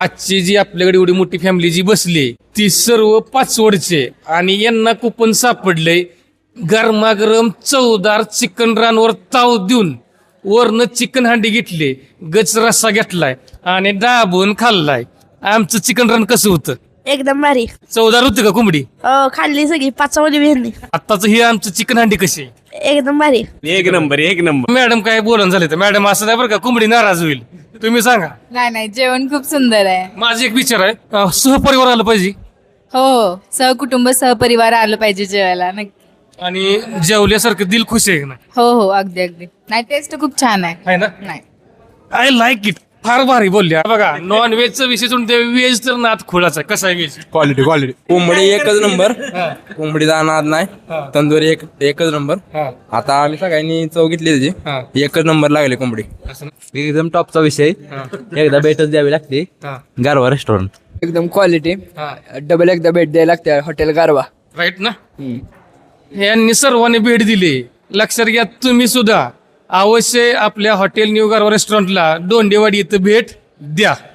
आजची जी आपल्याकडे एवढी मोठी फॅमिली जी बसली ती सर्व पाचवडचे आणि यांना कुपन सापडले गरमागरम चवदार चिकन रानवर ताव देऊन वरनं चिकन हांडी घेतली गच रस्सा घेतलाय आणि दाबून खाल्लाय. आमचं चिकन रान कसं होतं? एकदम भारी. चवदार होतं का कोंबडी? खाल्ली सगळी पाचवली बिरणी. आत्ताच हे आमचं चिकन हांडी कशी आहे? एकदम भारी. एक नंबर एक नंबर. मॅडम काय बोलून झाले तर मॅडम असं नाही बरं का कोंबडी नाराज होईल. तुम्ही सांगा. नाही नाही, जेवण खूप सुंदर आहे. माझी एक विचार आहे सहपरिवार आलं पाहिजे हो, सहकुटुंब सहपरिवार आलं पाहिजे जेवायला नक्की. आणि जेवल्यासारखं दिल खुश आहे ना? हो हो, अगदी अगदी. नाही, टेस्ट खूप छान आहे. ना? नाही, आय लाईक इट. फार भारी बोलल्या. बघा नॉन व्हेजचा विषय सोडून ते व्हेज तर नाद खोळाचा आहे. कसा आहे व्हेज? क्वालिटी कोंबडी एकच नंबर. कोंबडीचा नाद नाही. तंदुरी एकच नंबर. आता आम्ही सगळ्यांनी चव घेतली त्याची एकच नंबर लागले कोंबडी. एकदम टॉपचा विषय. एकदा भेटच द्यावी लागते. गारवा रेस्टॉरंट एकदम क्वालिटी. डबल एकदा भेट द्यायला लागते हॉटेल गारवा. राईट ना? यांनी सर्वांनी भेट दिली. लक्षात घ्या तुम्ही सुद्धा अवश्य आपल्या हॉटेल न्यू गारवा रेस्टॉरंटला दोंडेवाडी इथं भेट द्या.